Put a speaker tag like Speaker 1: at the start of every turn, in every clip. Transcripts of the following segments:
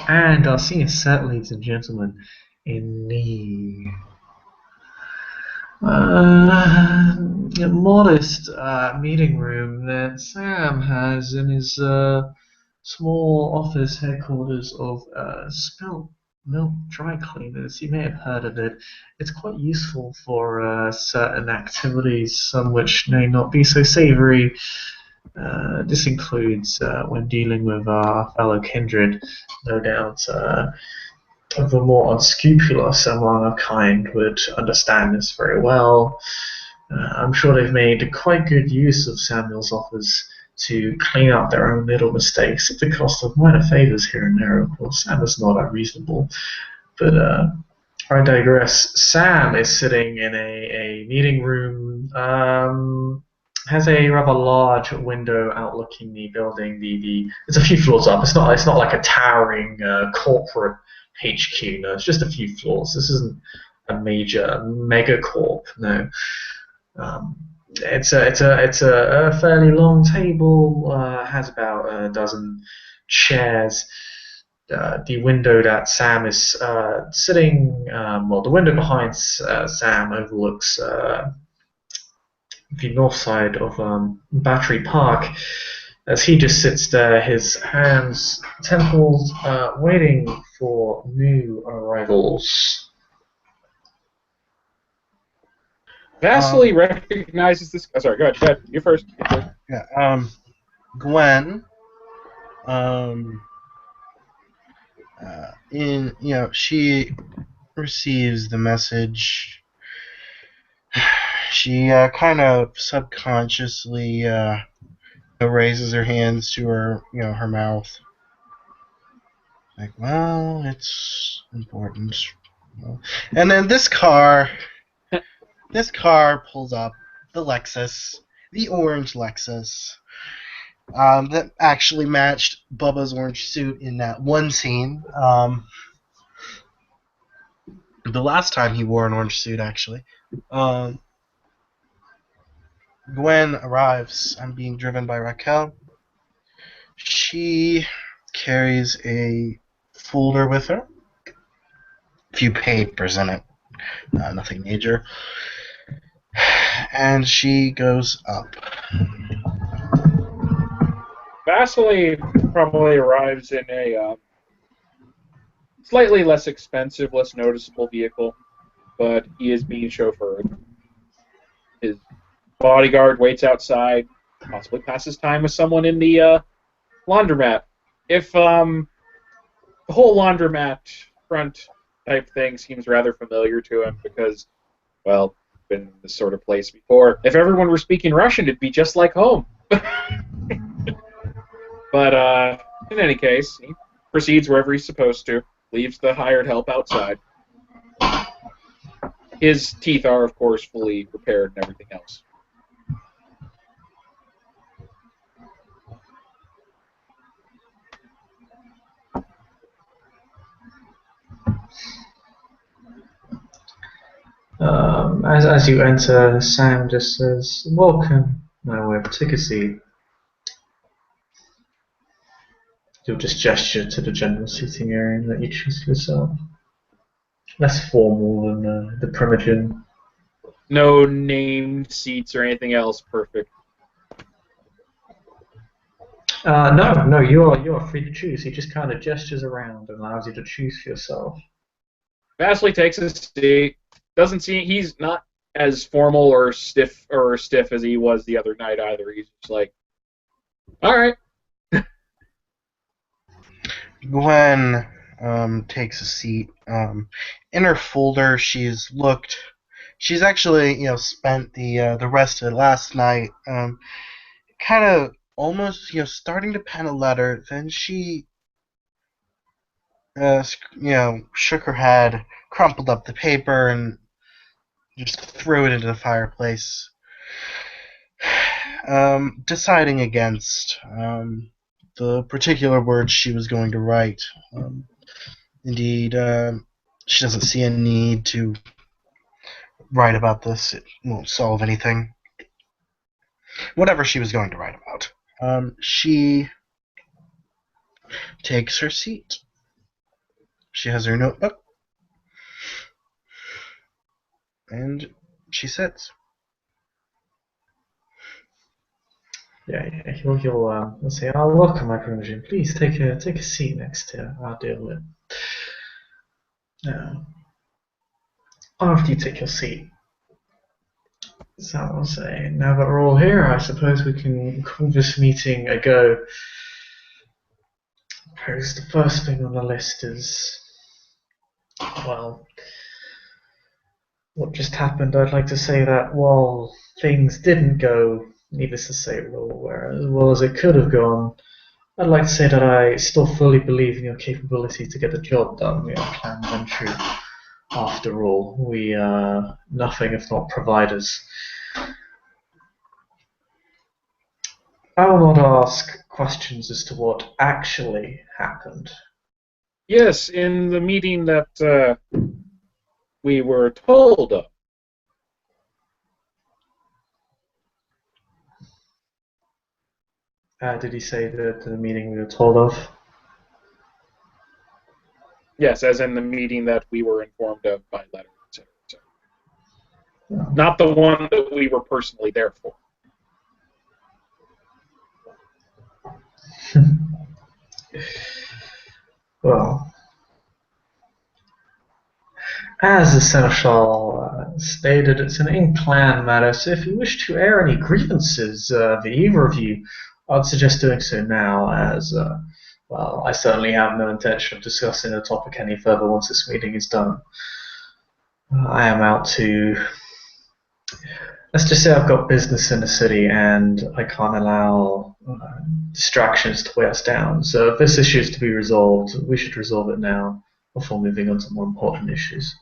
Speaker 1: And our senior set, ladies and gentlemen, in the uh, modest meeting room that Sam has in his small office headquarters of Spilt Milk Dry Cleaners. You may have heard of it. It's quite useful for certain activities, some which may not be so savory. This includes when dealing with our fellow kindred, no doubt. The more unscrupulous among our kind would understand this very well. I'm sure they've made quite good use of Samuel's offers to clean up their own little mistakes at the cost of minor favors here and there. Of course, Sam is not unreasonable, but I digress. Sam is sitting in a meeting room. Has a rather large window outlooking the building. The it's a few floors up. It's not like a towering corporate HQ. No, it's just a few floors. This isn't a major megacorp. No, it's a fairly long table. Has about a dozen chairs. The window that Sam is sitting, well, the window behind Sam overlooks the north side of Battery Park. As he just sits there, his hands, temples, waiting for new arrivals.
Speaker 2: Vastly
Speaker 3: Um,
Speaker 2: recognizes this. Oh, sorry, go ahead. Go ahead. You first. You first.
Speaker 3: yeah. Gwen. Um. She receives the message. She kind of subconsciously raises her hands to her mouth. Like, well, it's important. And then this car pulls up, the Lexus, the orange Lexus, that actually matched Bubba's orange suit in that one scene. The last time he wore an orange suit, actually. Um, Gwen arrives. I'm being driven by Raquel. She carries a folder with her, a few papers in it, nothing major. And she goes up.
Speaker 2: Vastly probably arrives in a slightly less expensive, less noticeable vehicle, but he is being chauffeured. His bodyguard waits outside, possibly passes time with someone in the laundromat. If the whole laundromat front type thing seems rather familiar to him because, well, been in this sort of place before. If everyone were speaking Russian, it'd be just like home. But in any case, he proceeds wherever he's supposed to, leaves the hired help outside. His teeth are, of course, fully repaired and everything else.
Speaker 1: As you enter, Sam just says, "Welcome, my web. Take a seat." You'll just gesture to the general seating area that you choose for yourself. Less formal than the Primogen.
Speaker 2: No named seats or anything else. Perfect.
Speaker 1: No, you are free to choose. He just kind of gestures around and allows you to choose for yourself.
Speaker 2: Vastly takes a seat. Doesn't seem he's not as formal or stiff as he was the other night either. He's just like, all right.
Speaker 3: Gwen takes a seat. In her folder, She's actually, spent the rest of last night, kind of almost, starting to pen a letter. Then she, shook her head, crumpled up the paper, and just threw it into the fireplace. Deciding against the particular words she was going to write. Indeed, she doesn't see a need to write about this. It won't solve anything. Whatever she was going to write about. She takes her seat. She has her notebook, and she sits.
Speaker 1: Yeah. He'll say, "Oh, welcome, my protege. Please take a seat next to our dear Lip. Now, after you take your seat, Sam will say, now that we're all here, I suppose we can call this meeting a go. Suppose the first thing on the list is, well, what just happened. I'd like to say that while things didn't go, needless to say, as well as it could have gone, I'd like to say that I still fully believe in your capability to get the job done. We are Clan Ventru. After all, we are nothing if not providers. I will not ask questions as to what actually happened.
Speaker 2: Yes, in the meeting that we were told of.
Speaker 1: Did he say the meeting we were told of?
Speaker 2: Yes, as in the meeting that we were informed of by letter, etc.
Speaker 1: No.
Speaker 2: Not the one that we were personally there for.
Speaker 1: Well, as the Seneschal stated, it's an in-clan matter, so if you wish to air any grievances for either of you, I'd suggest doing so now, as, well, I certainly have no intention of discussing the topic any further once this meeting is done. I am out to... Let's just say I've got business in the city and I can't allow distractions to weigh us down. So if this issue is to be resolved, we should resolve it now before moving on to more important issues.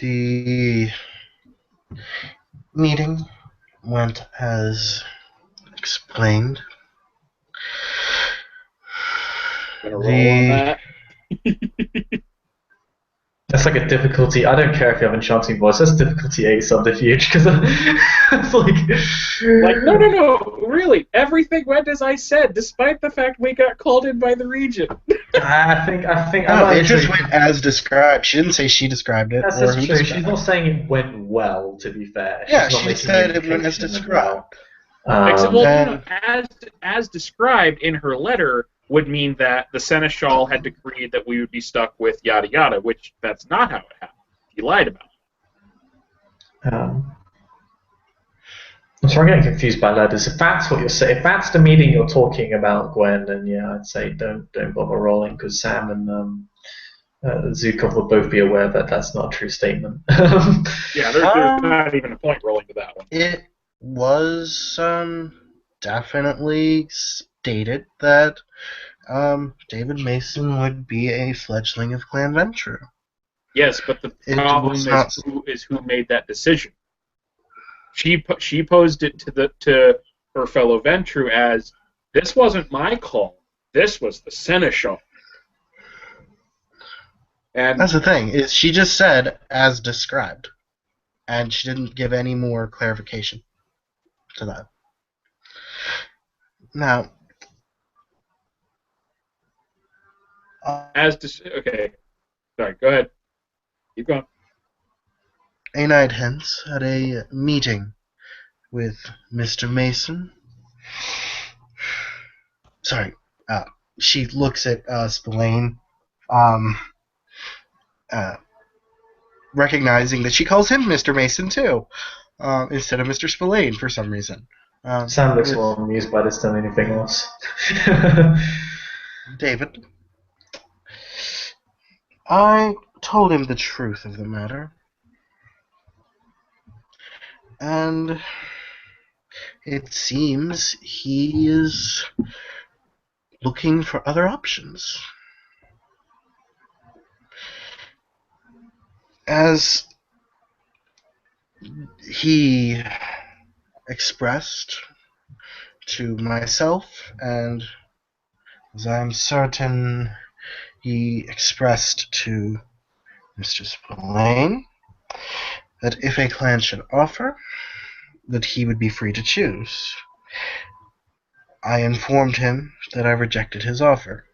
Speaker 3: The meeting went as explained.
Speaker 2: Gonna roll on that.
Speaker 1: That's like a difficulty. I don't care if you have enchanting voice. That's difficulty 8 subterfuge because it's
Speaker 2: like no, really, everything went as I said, despite the fact we got called in by the Regent.
Speaker 1: I think
Speaker 3: No, it just went as described. She didn't say she described it.
Speaker 1: That's
Speaker 3: or
Speaker 1: just
Speaker 3: who
Speaker 1: true.
Speaker 3: described
Speaker 1: She's not saying it went well. To be fair,
Speaker 3: Yeah,
Speaker 1: she's not
Speaker 3: she
Speaker 1: making
Speaker 3: said
Speaker 1: the
Speaker 3: it went as
Speaker 1: implication
Speaker 3: described.
Speaker 2: Except,
Speaker 1: well.
Speaker 2: as described in her letter would mean that the Seneschal had decreed that we would be stuck with yada yada, which that's not how it happened. He lied about it.
Speaker 1: So I'm getting confused by letters. If that's what you're saying, if that's the meeting you're talking about, Gwen, then yeah, I'd say don't bother rolling because Sam and Zukov will both be aware that that's not a true statement.
Speaker 2: Yeah, there's not even a point rolling to that one.
Speaker 3: It was definitely stated that David Mason would be a fledgling of Clan Ventru.
Speaker 2: Yes, but the problem is who made that decision. She posed it to her fellow Ventru as, this wasn't my call, this was the Seneschal. And
Speaker 3: that's the thing, is she just said as described, and she didn't give any more clarification to that. Now,
Speaker 2: okay, sorry, go ahead. Keep going.
Speaker 3: A night hence, at a meeting with Mr. Mason. Sorry, she looks at Spillane, recognizing that she calls him Mr. Mason too, instead of Mr. Spillane for some reason.
Speaker 1: Sam looks more amused by this than anything else.
Speaker 3: David, I told him the truth of the matter, and it seems he is looking for other options. As he expressed to myself, and as I'm certain he expressed to Mr. Spillane, that if a clan should offer, that he would be free to choose. I informed him that I rejected his offer,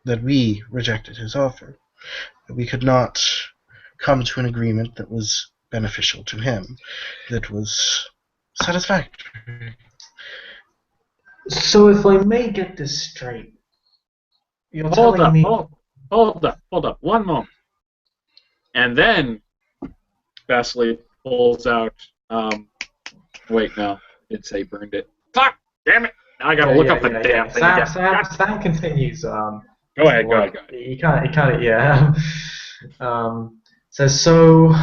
Speaker 3: that we rejected his offer, that we could not come to an agreement that was beneficial to him, that was satisfactory.
Speaker 1: So if I may get this straight, you're
Speaker 2: Hold
Speaker 1: telling
Speaker 2: up,
Speaker 1: me.
Speaker 2: hold up, one moment. And then Vasily pulls out. Wait, no, it's say burned it. Fuck! Damn it! Now I gotta look up the damn thing again.
Speaker 1: Sam continues.
Speaker 2: Go ahead, go ahead.
Speaker 1: He kind of, yeah. Says so.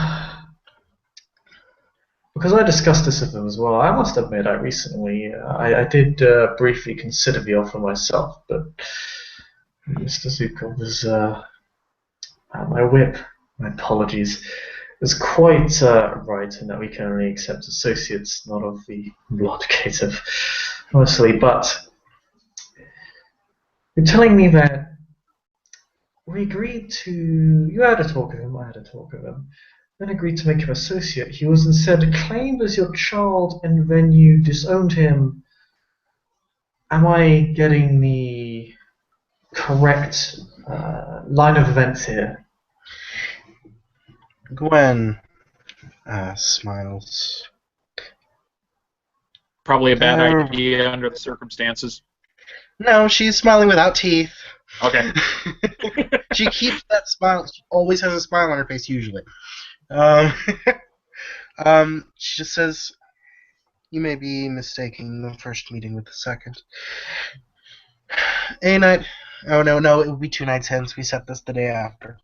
Speaker 1: Because I discussed this with him as well. I must admit, I recently, I did briefly consider the offer myself, but Mr. Zukov was my whip. My apologies. Was quite right in that we can only accept associates, not of the blood cative, mostly. But you're telling me that we agreed to. You had a talk with him. I had a talk with him. Then agreed to make him associate. He was instead claimed as your child, and then you disowned him. Am I getting the correct line of events here?
Speaker 3: Gwen smiles.
Speaker 2: Probably a bad idea under the circumstances.
Speaker 3: No, she's smiling without teeth.
Speaker 2: Okay.
Speaker 3: She keeps that smile. She always has a smile on her face, usually. She just says, "You may be mistaking the first meeting with the second. A night. Oh no, it would be 2 nights hence. We set this the day after.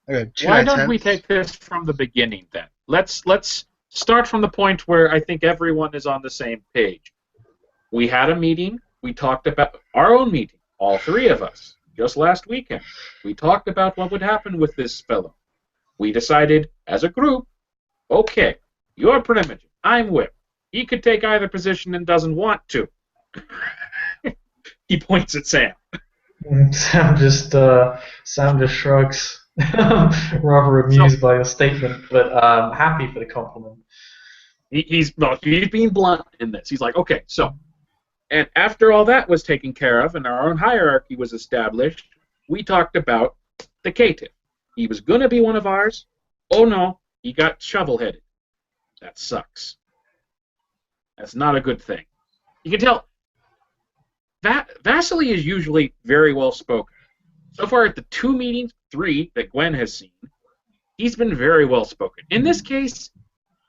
Speaker 3: Okay, two
Speaker 2: Why
Speaker 3: nights
Speaker 2: don't we
Speaker 3: hence.
Speaker 2: take this from the beginning then? Let's start from the point where I think everyone is on the same page. We had a meeting. We talked about our own meeting, all three of us, just last weekend. We talked about what would happen with this fellow. We decided as a group, okay, you're Primogen, I'm Whip. He could take either position and doesn't want to." He points at Sam.
Speaker 1: Sam just shrugs, rather amused by your statement, but happy for the compliment.
Speaker 2: He's being blunt in this. He's like, okay, so, and after all that was taken care of and our own hierarchy was established, we talked about the caitiff. He was going to be one of ours. Oh no, he got shovel-headed. That sucks. That's not a good thing. You can tell Vasily is usually very well spoken. So far at the 3 that Gwen has seen, he's been very well spoken. In this case,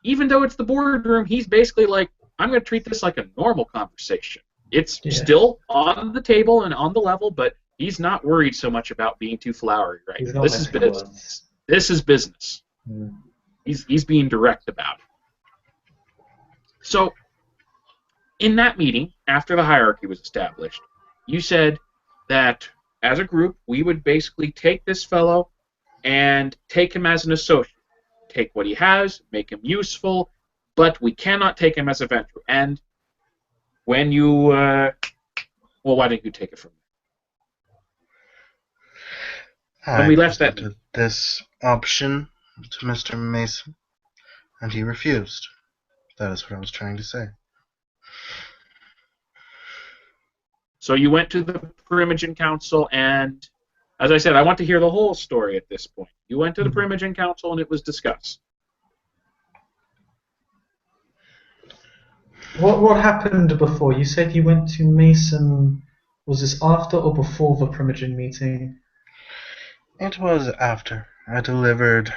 Speaker 2: even though it's the boardroom, he's basically like, I'm going to treat this like a normal conversation. It's still on the table and on the level, but he's not worried so much about being too flowery right now. This is business. This is business.
Speaker 1: Mm.
Speaker 2: He's being direct about it. So, in that meeting, after the hierarchy was established, you said that as a group, we would basically take this fellow and take him as an associate. Take what he has, make him useful, but we cannot take him as a vendor. And when you, well, why didn't you take it from me? When we left that
Speaker 3: presented this option to Mr. Mason, and he refused. That is what I was trying to say.
Speaker 2: So you went to the Primogen Council, and as I said, I want to hear the whole story at this point. You went to the Primogen Council, and it was discussed.
Speaker 1: What happened before? You said you went to Mason. Was this after or before the Primogen meeting?
Speaker 3: It was after. I delivered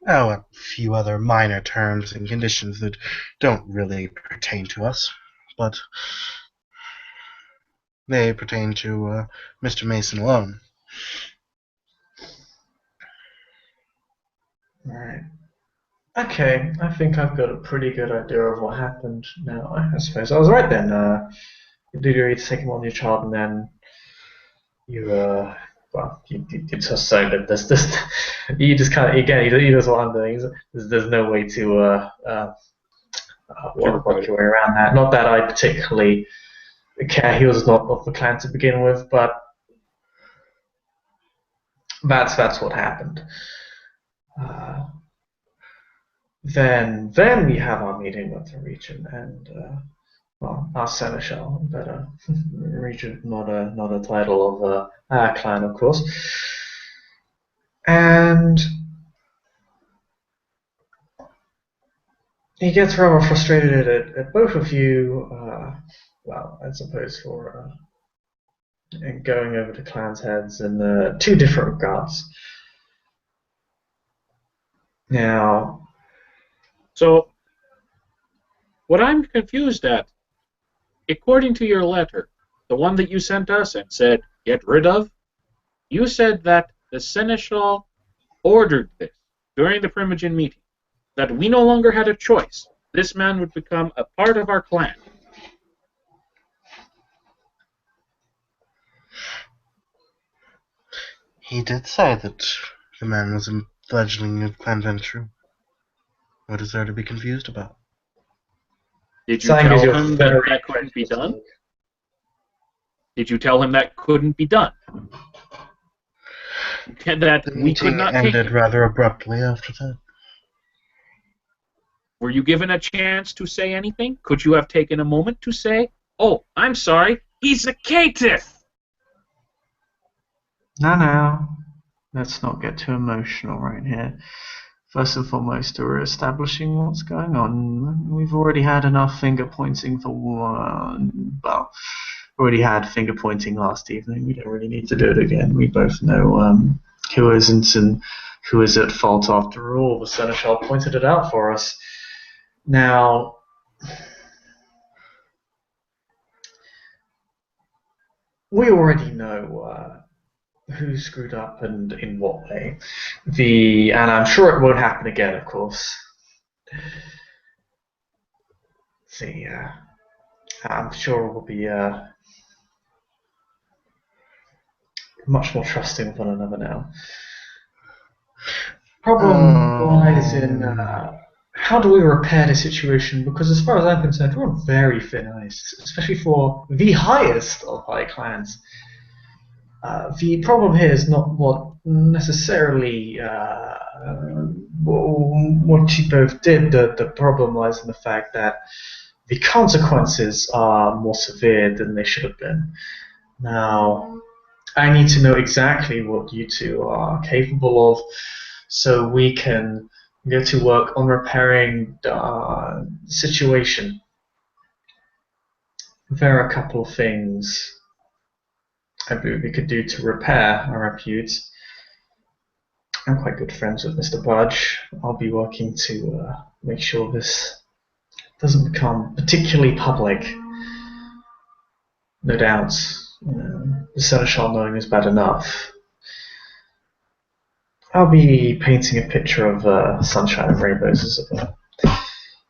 Speaker 3: a few other minor terms and conditions that don't really pertain to us, but they pertain to Mr. Mason alone.
Speaker 1: Right. Okay, I think I've got a pretty good idea of what happened now. I suppose I was right then. You did agree to take him on your child, and then you, you just say that this, you just kind of, again, he does what I'm doing. There's no way to work your way around that. Not that I particularly care. He was not of the clan to begin with, but that's what happened. Then we have our meeting with the region, and well, our seneschal, better regent, not a title of our clan, of course. And he gets rather frustrated at both of you. Well, I suppose for going over to clans' heads in two different regards. Now,
Speaker 2: So, what I'm confused at, according to your letter, the one that you sent us and said, get rid of, you said that the Seneschal ordered this during the Primogen meeting, that we no longer had a choice. This man would become a part of our clan.
Speaker 3: He did say that the man was a fledgling of Clan Ventru. What is there to be confused about?
Speaker 2: Did you
Speaker 1: saying is
Speaker 2: tell
Speaker 1: you're
Speaker 2: him that
Speaker 1: very
Speaker 2: that couldn't be done? Did you tell him that couldn't be done? That
Speaker 3: The
Speaker 2: we could
Speaker 3: meeting
Speaker 2: not take
Speaker 3: ended
Speaker 2: him?
Speaker 3: rather abruptly after that.
Speaker 2: Were you given a chance to say anything? Could you have taken a moment to say, oh, I'm sorry, he's a caitiff?
Speaker 1: No. Let's not get too emotional right here. First and foremost, we're establishing what's going on. We've already had enough finger pointing for one. Well, already had finger pointing last evening. We don't really need to do it again. We both know who isn't and who is at fault after all. The Seneschal pointed it out for us. Now, we already know who screwed up and in what way. And I'm sure it won't happen again, of course. I'm sure we'll be much more trusting of one another now. Problem lies in how do we repair the situation? Because as far as I'm concerned, we're on very thin ice, especially for the highest of high clans. The problem here is not what necessarily what you both did. The problem lies in the fact that the consequences are more severe than they should have been. Now, I need to know exactly what you two are capable of so we can get to work on repairing the situation. There are a couple of things I believe we could do to repair our repute. I'm quite good friends with Mr. Budge. I'll be working to make sure this doesn't become particularly public. No doubt, the Seneschal knowing is bad enough. I'll be painting a picture of sunshine and rainbows, as it were.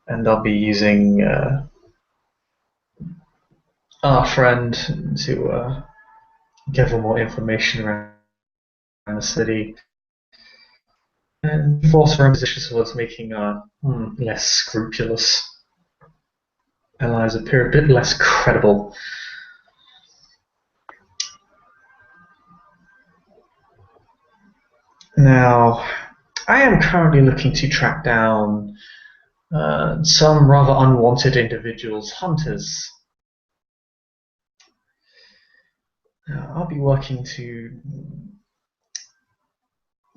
Speaker 1: And I'll be using our friend to gather more information around the city and force her own position towards making less scrupulous allies appear a bit less credible. Now, I am currently looking to track down some rather unwanted individuals, hunters. I'll be working to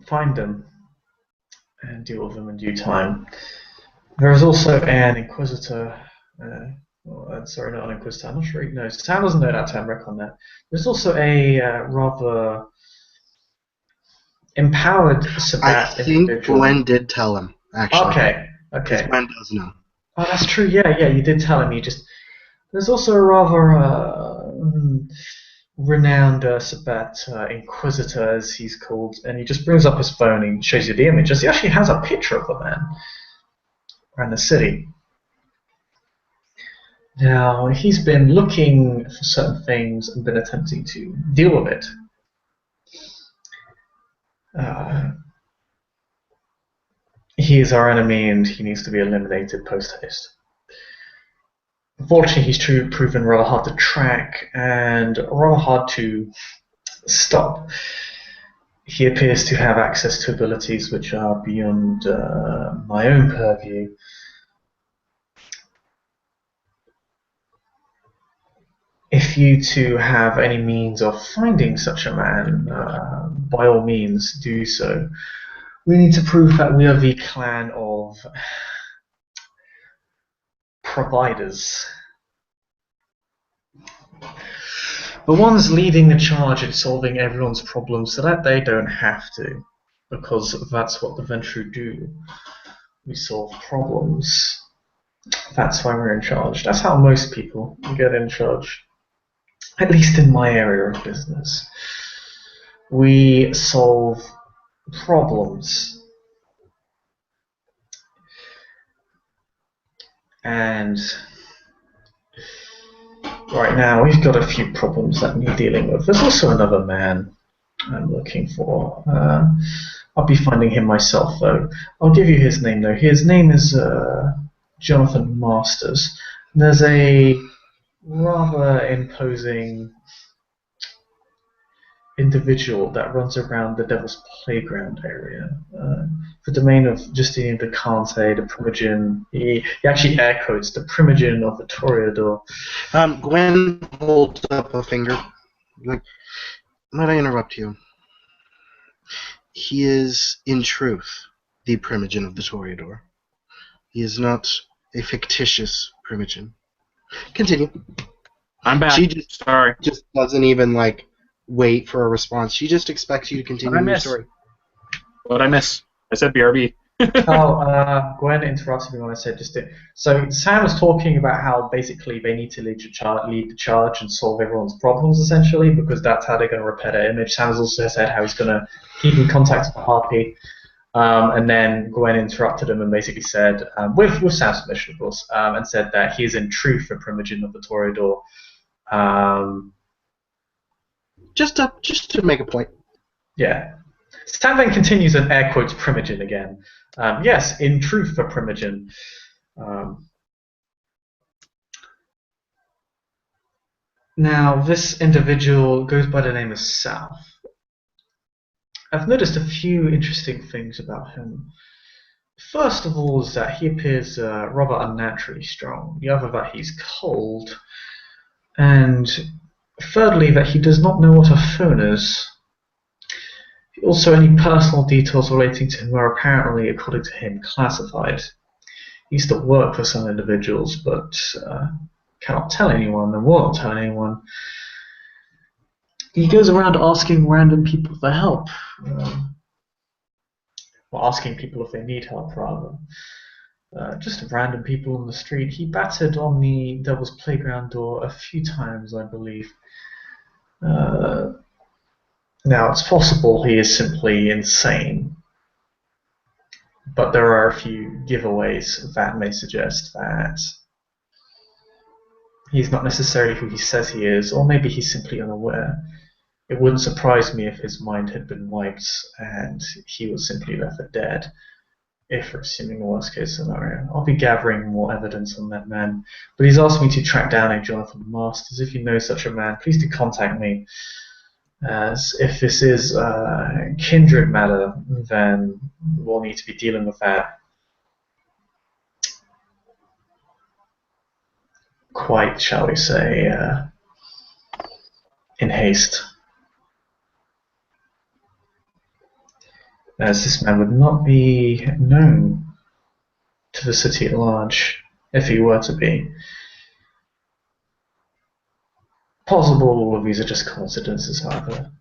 Speaker 1: find them and deal with them in due time. There is also an Inquisitor. Sorry, not an Inquisitor. I'm not sure he knows. Sam doesn't know that term. Reckon that. There's also a rather empowered Sabbat
Speaker 3: I think
Speaker 1: individual.
Speaker 3: Gwen did tell him, actually.
Speaker 1: Okay.
Speaker 3: Because Gwen does know.
Speaker 1: Oh, that's true. Yeah, you did tell him. There's also a rather renowned Sabbat Inquisitor, as he's called, and he just brings up his phone and shows you the image. He actually has a picture of the man around the city. Now, he's been looking for certain things and been attempting to deal with it. He is our enemy and he needs to be eliminated post-haste. Unfortunately, he's proven rather hard to track and rather hard to stop. He appears to have access to abilities which are beyond my own purview. if you to have any means of finding such a man, by all means do so. We need to prove that we are the clan of providers. The ones leading the charge in solving everyone's problems so that they don't have to. Because that's what the Ventru do. We solve problems. That's why we're in charge. That's how most people get in charge. At least in my area of business. We solve problems. And right now we've got a few problems that we're dealing with. There's also another man I'm looking for. I'll be finding him myself, though. I'll give you his name, though. His name is Jonathan Masters. There's a rather imposing individual that runs around the Devil's Playground area. The domain of Justinian de Cante, the Primogen. He actually air quotes the Primogen of the Toreador.
Speaker 3: Gwen holds up a finger. Like, might I interrupt you? He is, in truth, the Primogen of the Toreador. He is not a fictitious Primogen. Continue.
Speaker 2: I'm back.
Speaker 3: She just doesn't even, like, wait for a response. She just expects you to continue your story.
Speaker 2: What'd I miss? I said BRB.
Speaker 1: Gwen interrupted me when I said just it. So Sam was talking about how basically they need to lead the charge and solve everyone's problems, essentially, because that's how they're going to repair their image. Sam has also said how he's going to keep in contact with Harpy. And then Gwen interrupted him and basically said, with Sam's permission, of course, and said that he is in truth a Primogen of the Toreador.
Speaker 3: Just to make a point.
Speaker 1: Yeah. Sam then continues and air quotes Primogen again. Yes, in truth, a Primogen. Now, this individual goes by the name of South. I've noticed a few interesting things about him. First of all is that he appears rather unnaturally strong. The other that he's cold. And thirdly, that he does not know what a phone is. Also, any personal details relating to him are apparently, according to him, classified. He used to work for some individuals, but cannot tell anyone and will not tell anyone. He goes around asking random people for help. Or asking people if they need help, rather. Just random people on the street. He battered on the Devil's Playground door a few times, I believe. Now, it's possible he is simply insane, but there are a few giveaways that may suggest that he's not necessarily who he says he is, or maybe he's simply unaware. It wouldn't surprise me if his mind had been wiped and he was simply left for dead, if we're assuming the worst case scenario. I'll be gathering more evidence on that man, but he's asked me to track down a Jonathan Masters. If you know such a man, please do contact me. As if this is a kindred matter, then we'll need to be dealing with that quite, shall we say, in haste. As this man would not be known to the city at large, if he were to be. Possible all of these are just coincidences, however.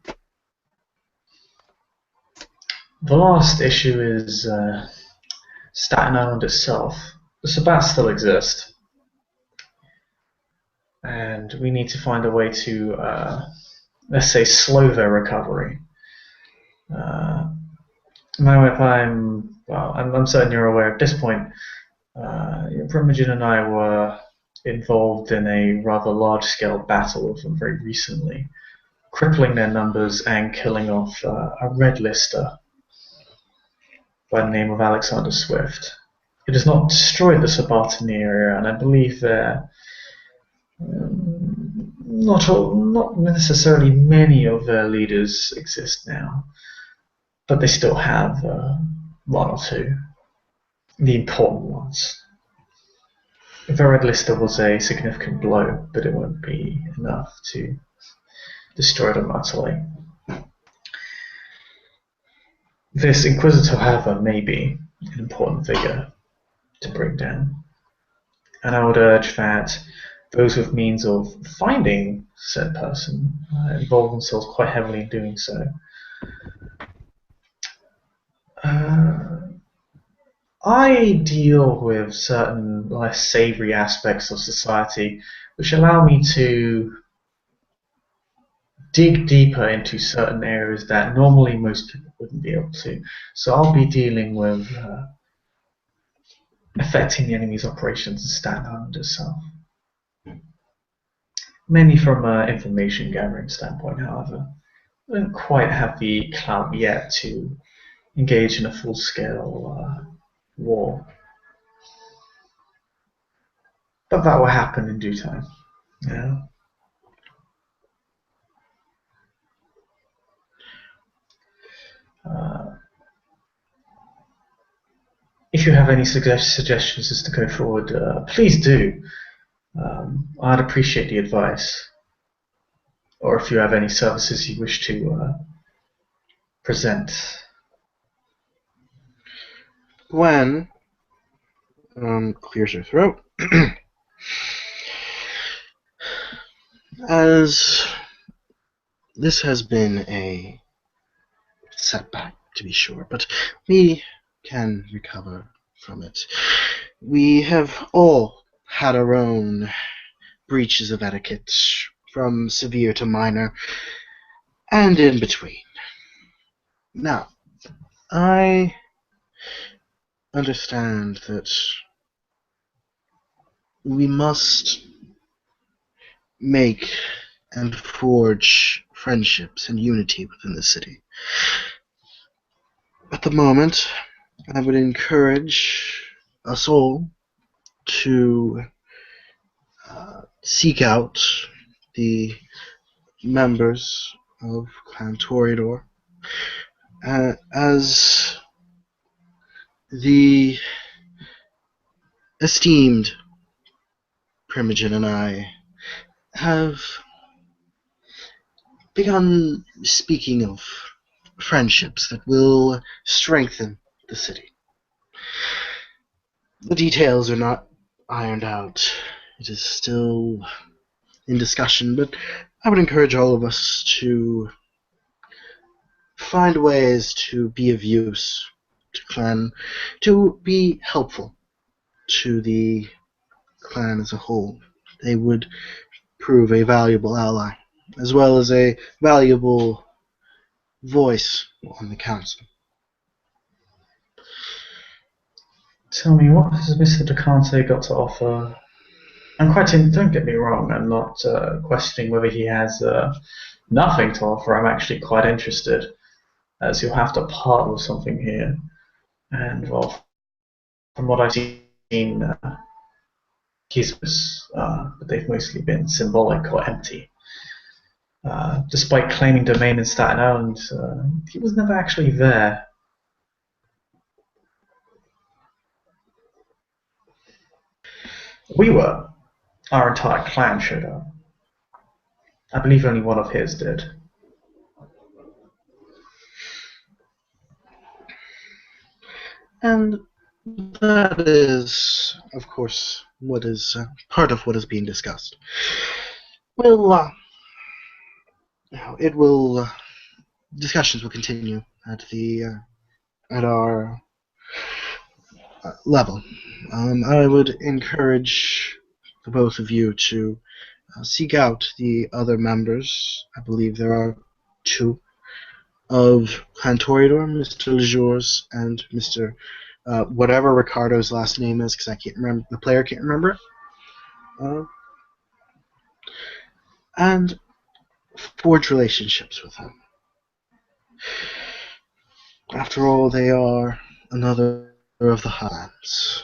Speaker 1: The last issue is Staten Island itself. The Sabbats still exist. And we need to find a way to, let's say, slow their recovery. Now, if I'm certain you're aware at this point, Primogen and I were involved in a rather large-scale battle with them very recently, crippling their numbers and killing off a red lister by the name of Alexander Swift. It has not destroyed the Sabbatini area, and I believe they're not necessarily many of their leaders exist now, but they still have one or two, the important ones. If a red lister was a significant blow, but it won't be enough to destroy them utterly. This Inquisitor, however, may be an important figure to bring down, and I would urge that those with means of finding said person involve themselves quite heavily in doing so. I deal with certain less savoury aspects of society which allow me to dig deeper into certain areas that normally most people wouldn't be able to. So I'll be dealing with affecting the enemy's operations in Staten Island itself. Mainly from an information gathering standpoint, however. I don't quite have the clout yet to engage in a full-scale war. But that will happen in due time. Yeah. If you have any suggestions as to go forward, please do. I'd appreciate the advice. Or if you have any services you wish to present.
Speaker 3: Gwen clears her throat. As this has been a setback, to be sure, but we can recover from it. We have all had our own breaches of etiquette, from severe to minor, and in between. Now, I understand that we must make and forge friendships and unity within the city. At the moment, I would encourage us all to seek out the members of Clan Toreador, as the esteemed Primogen and I have begun speaking of friendships that will strengthen the city. The details are not ironed out. It is still in discussion, but I would encourage all of us to find ways to be of use to clan, to be helpful to the clan as a whole. They would prove a valuable ally, as well as a valuable voice on the council.
Speaker 1: Tell me, what has Mr. Decante got to offer? Don't get me wrong, I'm not questioning whether he has nothing to offer. I'm actually quite interested, as you'll have to part with something here. And, well, from what I've seen, gizmos, but they've mostly been symbolic or empty. Despite claiming domain in Staten Island, he was never actually there. We were. Our entire clan showed up. I believe only one of his did.
Speaker 3: And that is, of course, what is part of what is being discussed. Well, it will. Discussions will continue at our level. I would encourage the both of you to seek out the other members. I believe there are two of Clan Toreador, Mr. Lejours and Mr. Whatever Ricardo's last name is, because I can't remember. The player can't remember it. And forge relationships with them. After all, they are another of the Highlands.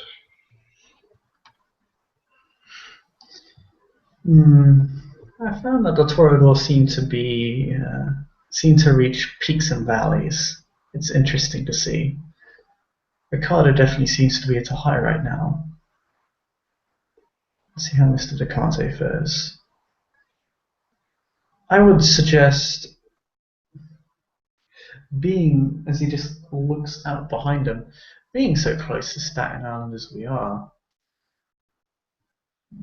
Speaker 1: I found that the Toreador seem to reach peaks and valleys. It's interesting to see. Ricardo definitely seems to be at a high right now. see how Mr. Decante fares. I would suggest being, as he just looks out behind him, being so close to Staten Island as we are,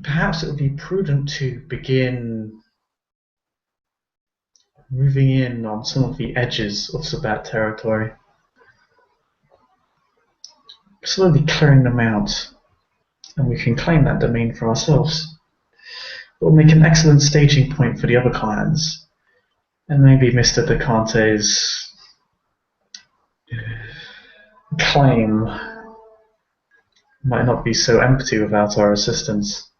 Speaker 1: perhaps it would be prudent to begin moving in on some of the edges of Sabat territory, slowly clearing them out, and we can claim that domain for ourselves. It will make an excellent staging point for the other clans, and maybe Mr. Decante's claim might not be so empty without our assistance.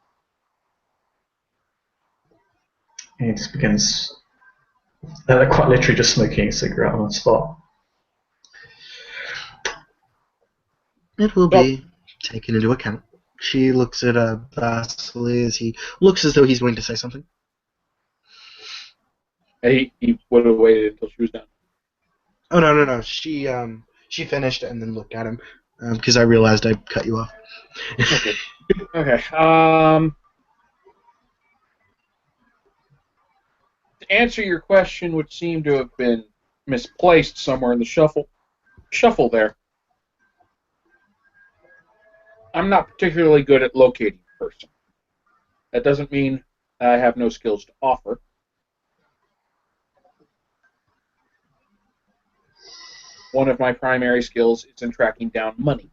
Speaker 1: And he just begins, quite literally just smoking a cigarette on the spot.
Speaker 3: It will be taken into account. She looks at Vasily as he looks as though he's going to say something.
Speaker 2: He would have waited until she was done.
Speaker 3: Oh, no. She finished and then looked at him because I realized I cut you off.
Speaker 2: Okay. To answer your question, which seemed to have been misplaced somewhere in the shuffle there, I'm not particularly good at locating a person. That doesn't mean I have no skills to offer. One of my primary skills is in tracking down money.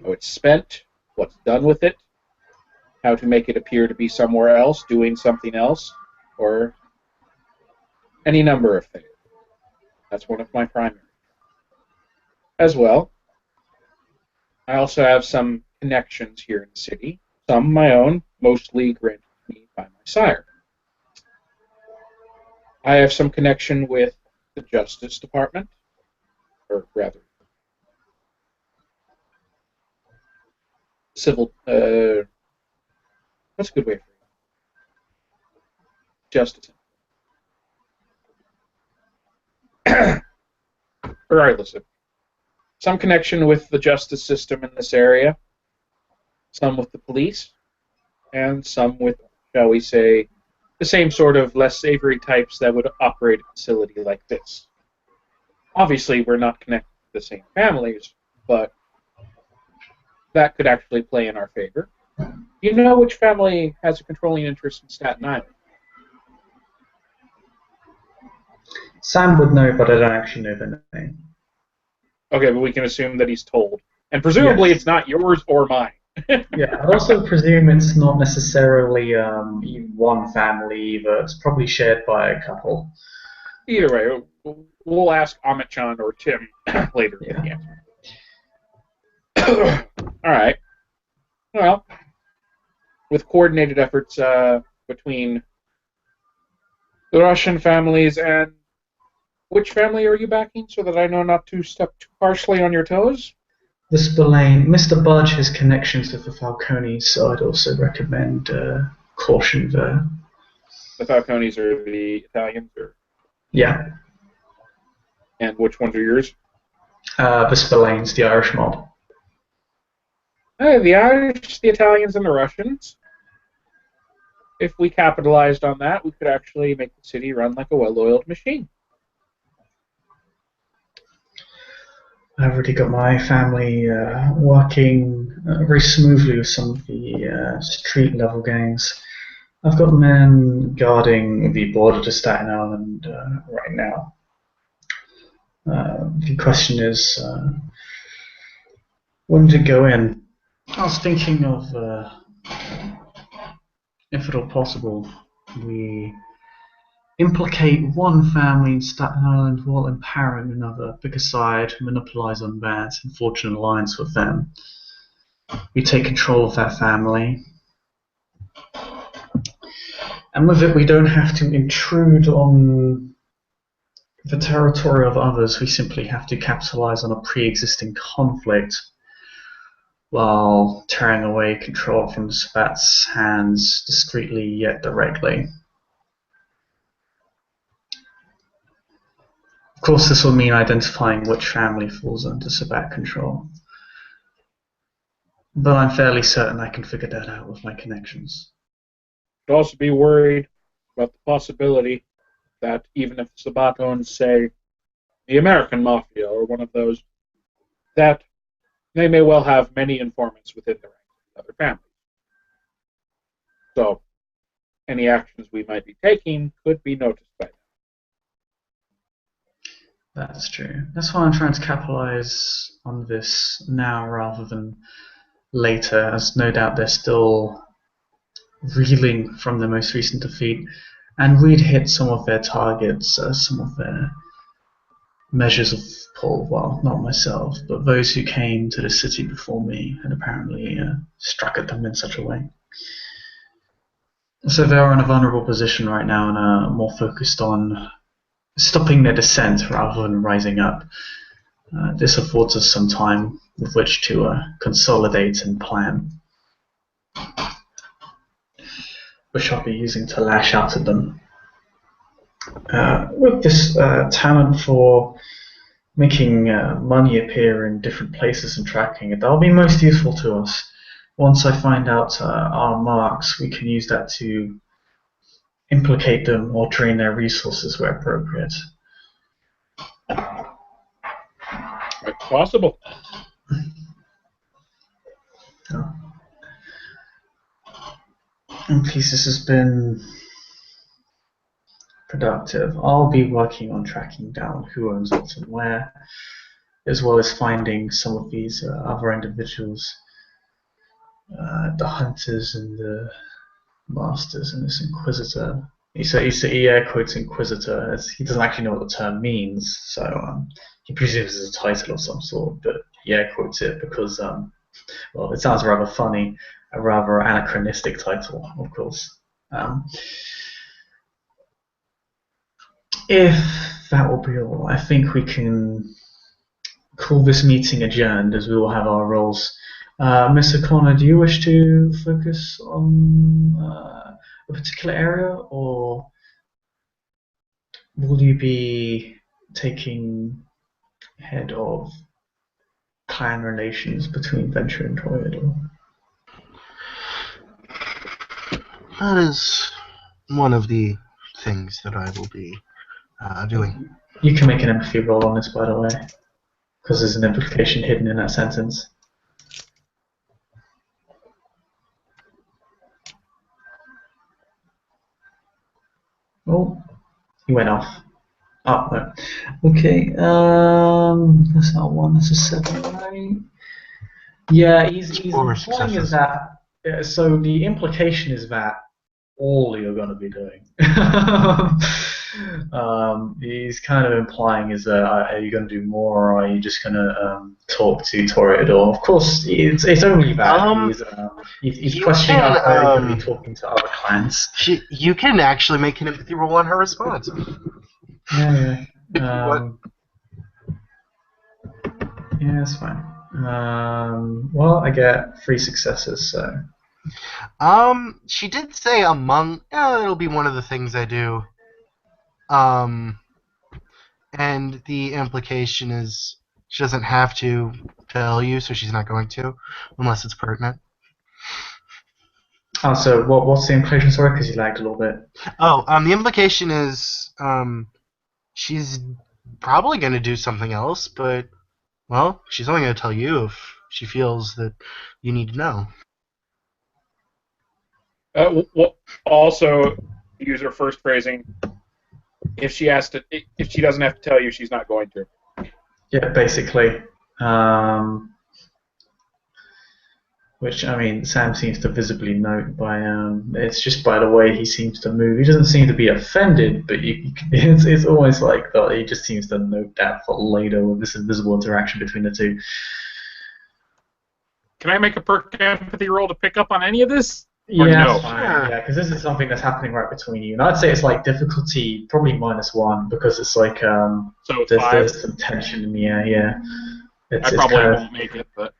Speaker 2: How it's spent, what's done with it, how to make it appear to be somewhere else, doing something else, or any number of things. That's one of my primary. As well, I also have some connections here in the city, some my own, mostly granted me by my sire. I have some connection with the Justice Department, or rather, civil, what's a good way for it? Justice. Regardless of some connection with the justice system in this area, some with the police, and some with, shall we say, the same sort of less savory types that would operate a facility like this. Obviously, we're not connected to the same families, but that could actually play in our favor. You know which family has a controlling interest in Staten Island?
Speaker 1: Sam would know, but I don't actually know the name.
Speaker 2: Okay, but we can assume that he's told. And presumably
Speaker 1: Yes.
Speaker 2: it's not yours or mine.
Speaker 1: Yeah, I'd also presume it's not necessarily one family either. It's probably shared by a couple.
Speaker 2: Either way, we'll ask Amit-chan or Tim later.
Speaker 1: Yeah.
Speaker 2: All right. Well, with coordinated efforts between the Russian families and which family are you backing so that I know not to step too harshly on your toes?
Speaker 1: The Spillane. Mr. Budge has connections with the Falcones, so I'd also recommend caution there.
Speaker 2: The Falcones are the Italians, or
Speaker 1: Yeah.
Speaker 2: and which ones are yours?
Speaker 1: The Spillanes, the Irish mob.
Speaker 2: The Irish, the Italians, and the Russians. If we capitalized on that, we could actually make the city run like a well-oiled machine.
Speaker 1: I've already got my family working very smoothly with some of the street-level gangs. I've got men guarding the border to Staten Island right now. The question is, when to go in? I was thinking of, if at all possible, we implicate one family in Staten Island while empowering another, pick a side, monopolize on that, and forge an alliance with them. We take control of that family. And with it, we don't have to intrude on the territory of others. We simply have to capitalize on a pre-existing conflict while tearing away control from the Spat's hands discreetly yet directly. Of course, this will mean identifying which family falls under Sabat control. but I'm fairly certain I can figure that out with my connections.
Speaker 2: Should also be worried about the possibility that even if Sabatones say the American Mafia or one of those, that they may well have many informants within the ranks of other families. So any actions we might be taking could be noticed by them.
Speaker 1: That's true. That's why I'm trying to capitalize on this now rather than later, as no doubt they're still reeling from the most recent defeat, and we'd hit some of their targets, some of their measures of pull. Well, not myself, but those who came to the city before me had apparently struck at them in such a way. So they're in a vulnerable position right now and are more focused on stopping their descent rather than rising up. This affords us some time with which to consolidate and plan, which I'll be using to lash out at them. With this talent for making money appear in different places and tracking it, that'll be most useful to us. Once I find out our marks, we can use that to implicate them or drain their resources where appropriate.
Speaker 2: Quite possible.
Speaker 1: Oh. In case this has been productive, I'll be working on tracking down who owns what and where, as well as finding some of these other individuals, the hunters and the masters and this inquisitor. He air quotes inquisitor as he doesn't actually know what the term means, so he presumes it's a title of some sort, but he air quotes it because well, it sounds rather funny, a rather anachronistic title, of course. If that will be all, I think we can call this meeting adjourned, as we will have our roles. Miss O'Connor, do you wish to focus on a particular area, or will you be taking head of clan relations between Venture and Toreador?
Speaker 3: That is one of the things that I will be doing.
Speaker 1: You can make an empathy roll on this, by the way, because there's an implication hidden in that sentence. Oh, he went off. Oh, no. Okay, that's not one, that's a 7, right? Yeah, he's implying is that, so the implication is that all you're going to be doing. He's kind of implying is that are you going to do more, or are you just going to talk to Toreador? Of course, it's only that. He's questioning whether you're going to be talking to other clans.
Speaker 3: You can actually make an empathy roll on her response.
Speaker 1: Yeah. Yeah, that's fine. Well, I get 3 successes, so.
Speaker 3: She did say it'll be one of the things I do. And the implication is she doesn't have to tell you, so she's not going to, unless it's pertinent.
Speaker 1: Oh, so what's the implication? Sorry, because you lagged a little bit.
Speaker 3: Oh, the implication is she's probably going to do something else, but, well, she's only going to tell you if she feels that you need to know.
Speaker 2: Also, use her first phrasing. If she doesn't have to tell you, she's not going to.
Speaker 1: Yeah, basically. Which, I mean, Sam seems to visibly note by, it's just by the way he seems to move. He doesn't seem to be offended, but it's almost like that he just seems to note that for later with this invisible interaction between the two.
Speaker 2: Can I make a perk empathy roll to pick up on any of this?
Speaker 1: Yeah,
Speaker 2: no?
Speaker 1: fine. Yeah, because this is something that's happening right between you. And I'd say it's like difficulty probably -1 because it's like
Speaker 2: so
Speaker 1: there's some tension in the air. Yeah,
Speaker 2: I probably won't make it, but.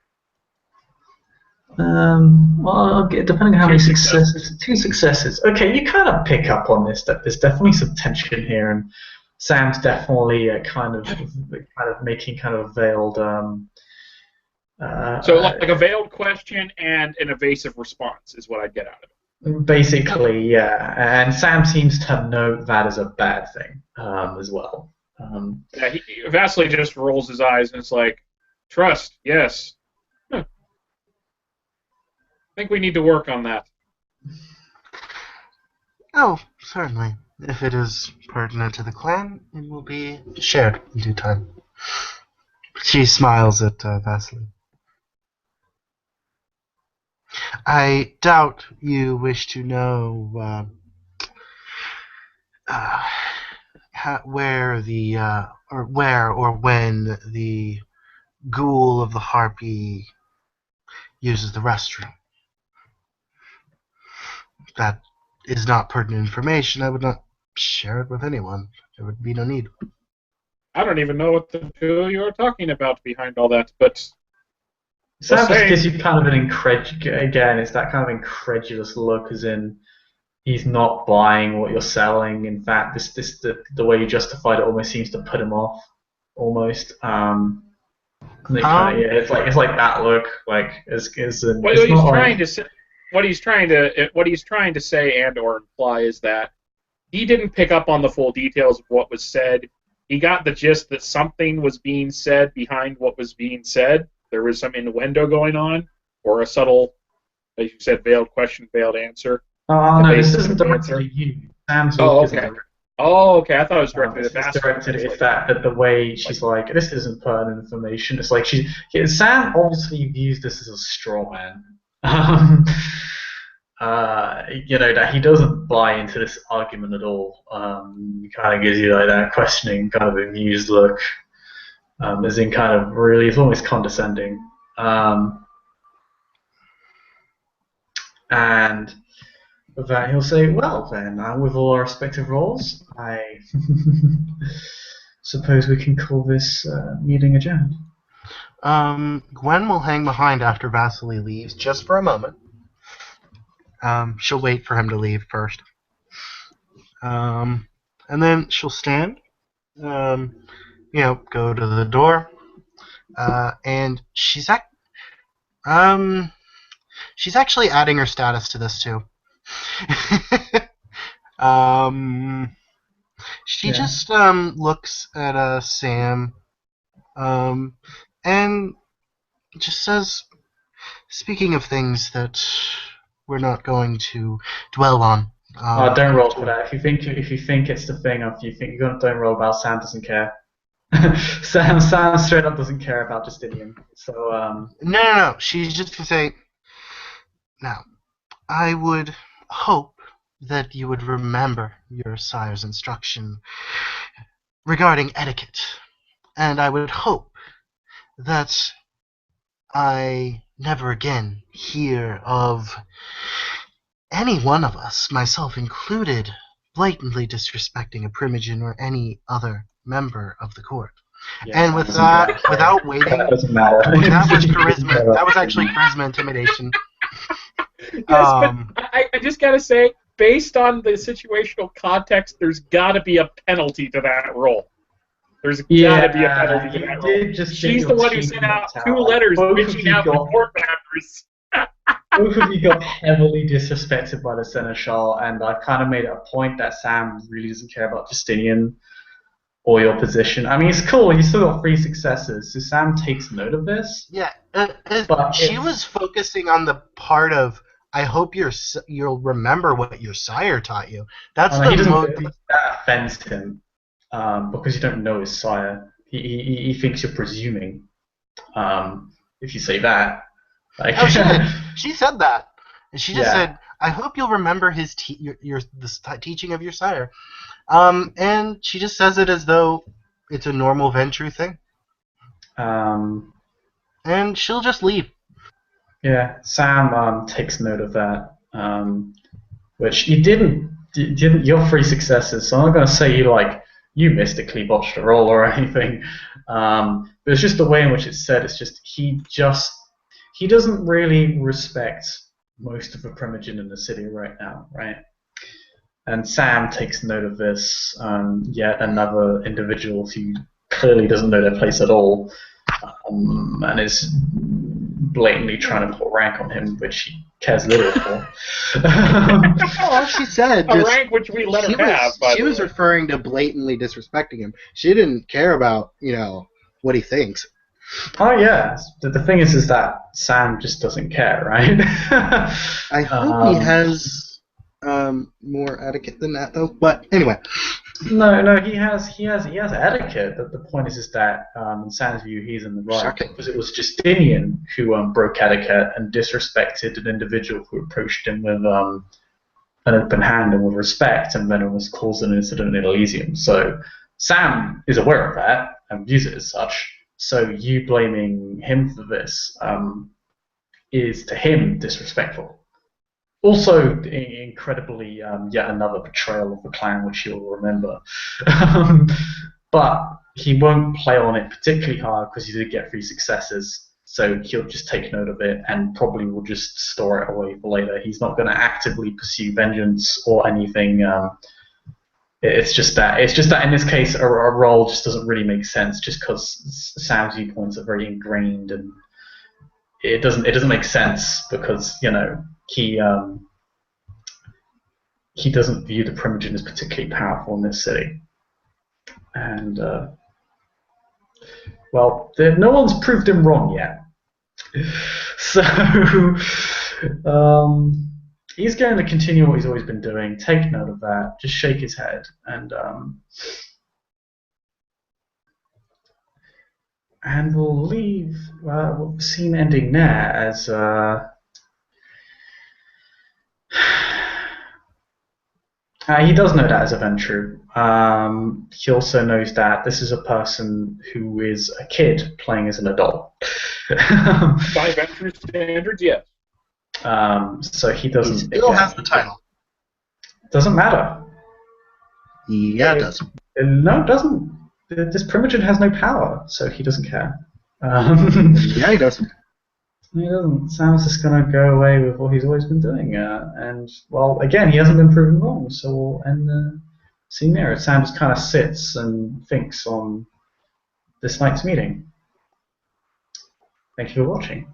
Speaker 1: Well, depending on how many successes, 2 successes. Okay, you kind of pick up on this that there's definitely some tension here, and Sam's definitely kind of making kind of a veiled
Speaker 2: So
Speaker 1: Uh,
Speaker 2: like a veiled question and an evasive response is what I'd get out of it.
Speaker 1: Basically, yeah. And Sam seems to note that as a bad thing as well.
Speaker 2: Yeah, Vasily just rolls his eyes and it's like, trust, yes. Huh. I think we need to work on that.
Speaker 3: Oh, certainly. If it is pertinent to the clan, it will be shared in due time. She smiles at Vasily. I doubt you wish to know where the or where or when the ghoul of the harpy uses the restroom. That is not pertinent information. I would not share it with anyone. There would be no need.
Speaker 2: I don't even know what the two of you are talking about behind all that, but
Speaker 1: Sam
Speaker 2: just
Speaker 1: just
Speaker 2: saying.
Speaker 1: gives you kind of an again, it's that kind of incredulous look, as in he's not buying what you're selling. In fact, the way you justified it almost seems to put him off, almost. And it kind of,
Speaker 3: Um,
Speaker 1: yeah, it's like that look, like
Speaker 2: What
Speaker 1: it's
Speaker 2: he's
Speaker 1: not
Speaker 2: trying
Speaker 1: like
Speaker 2: to say, what he's trying to say and or imply is that he didn't pick up on the full details of what was said. He got the gist that something was being said behind what was being said. There was some innuendo going on, or a subtle, as you said, veiled question, veiled answer,
Speaker 1: oh no, this isn't
Speaker 2: evasive
Speaker 1: directed
Speaker 2: answer.
Speaker 1: at you. Sam's
Speaker 2: Oh,
Speaker 1: look isn't
Speaker 2: okay.
Speaker 1: directed.
Speaker 2: Oh, okay. I thought it was directed at
Speaker 1: It's
Speaker 2: Vasily.
Speaker 1: directed.
Speaker 2: It's
Speaker 1: It's
Speaker 2: like,
Speaker 1: that the way
Speaker 2: like,
Speaker 1: she's like, this isn't pertinent information. It's like Sam obviously views this as a straw man. Um, that he doesn't buy into this argument at all. He kind of gives you like that questioning, kind of amused look, as in kind of really, it's almost condescending. Um, and with that, he'll say, "Well, then, with all our respective roles, I suppose we can call this meeting adjourned."
Speaker 3: Gwen will hang behind after Vasily leaves, just for a moment. She'll wait for him to leave first. And then she'll stand, um, go to the door, and she's actually adding her status to this too. um, she
Speaker 1: Yeah.
Speaker 3: just looks at Sam, and just says, "Speaking of things that we're not going to dwell on."
Speaker 1: Don't roll for that. If you think it's the thing, if you think you're gonna don't roll about Sam doesn't care. Sam straight up doesn't care about Justinian. So
Speaker 3: No. She's just gonna say, "Now, I would hope that you would remember your sire's instruction regarding etiquette, and I would hope that I never again hear of any one of us, myself included, blatantly disrespecting a Primogen or any other member of the court."
Speaker 1: yeah,
Speaker 3: And
Speaker 1: Sam
Speaker 3: with
Speaker 1: doesn't care.
Speaker 3: that, without
Speaker 1: That
Speaker 3: waiting,
Speaker 1: doesn't matter.
Speaker 3: that was
Speaker 1: He doesn't care
Speaker 3: charisma.
Speaker 1: about
Speaker 3: That was actually
Speaker 1: Justinian.
Speaker 3: charisma intimidation.
Speaker 2: yes, but
Speaker 3: Um,
Speaker 2: I just gotta say, based on the situational context, there's got to be a penalty to that roll. There's got to be a penalty to
Speaker 1: You
Speaker 2: that roll.
Speaker 1: did just get
Speaker 2: She's the
Speaker 1: your
Speaker 2: one who
Speaker 1: teeth
Speaker 2: sent out
Speaker 1: knocked out.
Speaker 2: 2 letters
Speaker 1: Both of
Speaker 2: bitching
Speaker 1: you
Speaker 2: out the
Speaker 1: got
Speaker 2: court boundaries.
Speaker 1: both of you got heavily disrespected by the seneschal, and I've kind of made it a point that Sam really doesn't care about Justinian or your position. I mean, it's cool. You still got 3 successes, so Sam takes note of this.
Speaker 3: yeah,
Speaker 1: But
Speaker 3: she was focusing on the part of, I hope you'll remember what your sire taught you. That's
Speaker 1: he doesn't.
Speaker 3: the
Speaker 1: That offends him because you don't know his sire. He thinks you're presuming. If you say that, like,
Speaker 3: Oh, she did. She said that. And she just
Speaker 1: yeah.
Speaker 3: said, "I hope you'll remember the teaching of your sire." And she just says it as though it's a normal Ventrue thing,
Speaker 1: Um,
Speaker 3: and she'll just leave.
Speaker 1: yeah. Sam takes note of that. Which you didn't. You're 3 successes, so I'm not going to say you mystically botched a roll or anything. But it's just the way in which it's said. It's just he doesn't really respect most of the Primogen in the city right now, right? And Sam takes note of this. Yet another individual who clearly doesn't know their place at all, and is blatantly trying to put rank on him, which he cares little for.
Speaker 3: All she said
Speaker 2: A
Speaker 3: just
Speaker 2: rank which we let her have, by
Speaker 3: she
Speaker 2: the
Speaker 3: was
Speaker 2: way.
Speaker 3: referring to blatantly disrespecting him. She didn't care about what he thinks.
Speaker 1: Oh yeah, the thing is that Sam just doesn't care, right?
Speaker 3: I hope he has more etiquette than that, though. But anyway,
Speaker 1: No, he has etiquette. But the point is that in Sam's view, he's in the right
Speaker 3: shocking.
Speaker 1: because it was Justinian who broke etiquette and disrespected an individual who approached him with an open hand and with respect, and then almost caused an incident in Elysium. So Sam is aware of that and views it as such. So you blaming him for this is to him disrespectful. Also, incredibly, yet another betrayal of the clan, which you'll remember. But he won't play on it particularly hard because he did get 3 successes. So he'll just take note of it and probably will just store it away for later. He's not going to actively pursue vengeance or anything. It's just that in this case, a role just doesn't really make sense, just because Sam's viewpoints are very ingrained, and it doesn't make sense because he doesn't view the Primogen as particularly powerful in this city, and well, no one's proved him wrong yet. So he's going to continue what he's always been doing. Take note of that. Just shake his head, and we'll leave the scene ending there as. He does know that as a Ventru. He also knows that this is a person who is a kid playing as an adult.
Speaker 2: By Ventru standards, yes.
Speaker 1: So he doesn't.
Speaker 3: He still has the title.
Speaker 1: Doesn't matter.
Speaker 3: Yeah, it does.
Speaker 1: No, it doesn't. This Primogen has no power, so he doesn't care.
Speaker 3: Yeah, he does.
Speaker 1: He doesn't. Sam's just going to go away with what he's always been doing. And, well, again, he hasn't been proven wrong, so we'll end the scene there. Sam just kind of sits and thinks on this night's meeting. Thank you for watching.